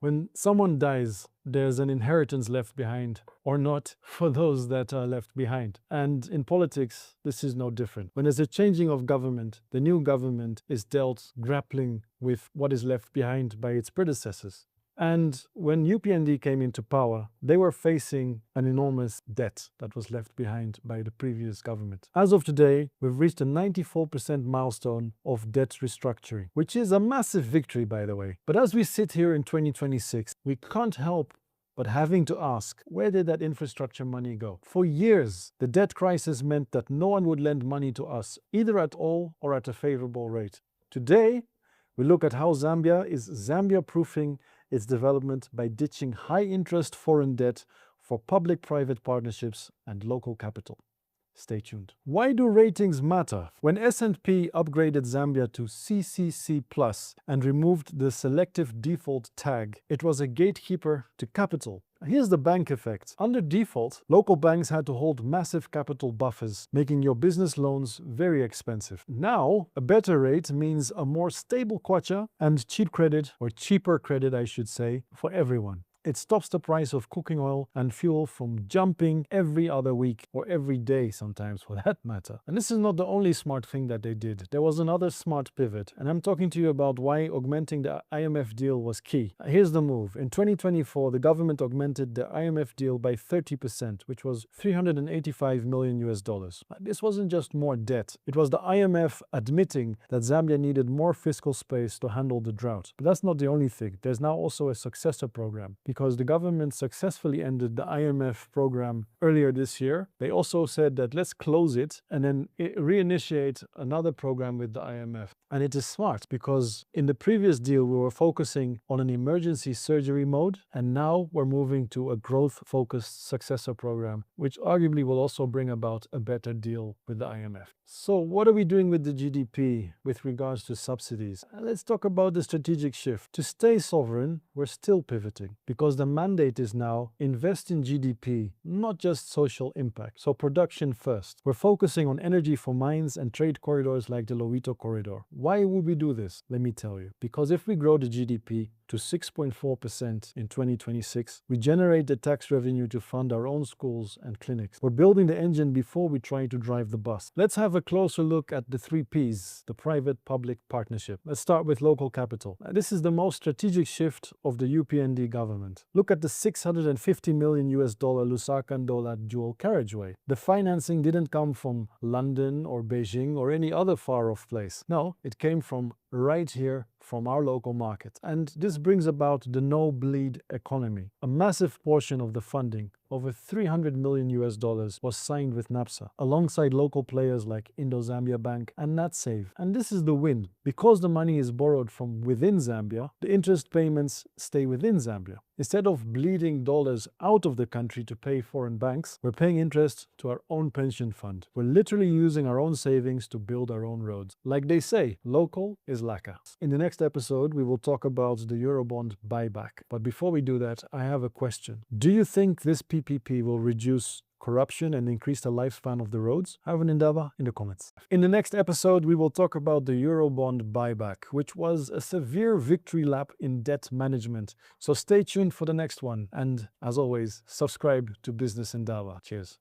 When someone dies, there's an inheritance left behind, or not, for those that are left behind. And in politics, this is no different. When there's a changing of government, the new government is dealt grappling with what is left behind by its predecessors. And when UPND came into power, they were facing an enormous debt that was left behind by the previous government. As of today, we've reached a 94% milestone of debt restructuring, which is a massive victory, by the way. But as we sit here in 2026, we can't help but having to ask, where did that infrastructure money go? For years, the debt crisis meant that no one would lend money to us, either at all or at a favorable rate. Today, we look at how Zambia is Zambia-proofing its development by ditching high-interest foreign debt for public-private partnerships and local capital. Stay tuned. Why do ratings matter? When S&P upgraded Zambia to CCC+ and removed the selective default tag, it was a gatekeeper to capital. Here's the bank effect. Under default, local banks had to hold massive capital buffers, making your business loans very expensive. Now, a better rate means a more stable kwacha and cheap credit, or cheaper credit I should say, for everyone. It stops the price of cooking oil and fuel from jumping every other week, or every day sometimes for that matter. And this is not the only smart thing that they did. There was another smart pivot, and I'm talking to you about why augmenting the IMF deal was key. Here's the move. In 2024, the government augmented the IMF deal by 30%, which was $385 million. This wasn't just more debt. It was the IMF admitting that Zambia needed more fiscal space to handle the drought. But that's not the only thing. There's now also a successor program, because the government successfully ended the IMF program earlier this year. They also said that let's close it and then reinitiate another program with the IMF. And it is smart, because in the previous deal we were focusing on an emergency surgery mode, and now we're moving to a growth-focused successor program, which arguably will also bring about a better deal with the IMF. So what are we doing with the GDP with regards to subsidies? Let's talk about the strategic shift. To stay sovereign, we're still pivoting, because the mandate is now invest in GDP, not just social impact. So production first. We're focusing on energy for mines and trade corridors like the Lowito corridor. Why would we do this? Let me tell you. Because if we grow the GDP to 6.4% in 2026, we generate the tax revenue to fund our own schools and clinics. We're building the engine before we try to drive the bus. Let's have a closer look at the 3 Ps, the private-public partnership. Let's start with local capital. This is the most strategic shift of the UPND government. Look at the $650 million Lusaka-Ndola dual carriageway. The financing didn't come from London or Beijing or any other far-off place. No, it came from right here, from our local market. And this brings about the no-bleed economy. A massive portion of the funding, over $300 million was signed with NAPSA, alongside local players like Indo-Zambia Bank and NatSave. And this is the win. Because the money is borrowed from within Zambia, the interest payments stay within Zambia. Instead of bleeding dollars out of the country to pay foreign banks, we're paying interest to our own pension fund. We're literally using our own savings to build our own roads. Like they say, local is lacquer. In the next episode, we will talk about the Eurobond buyback. But before we do that, I have a question. Do you think this PPP will reduce corruption and increase the lifespan of the roads? Have an Indaba in the comments. In the next episode, we will talk about the Eurobond buyback, which was a severe victory lap in debt management. So stay tuned for the next one. And as always, subscribe to Business Indaba. Cheers.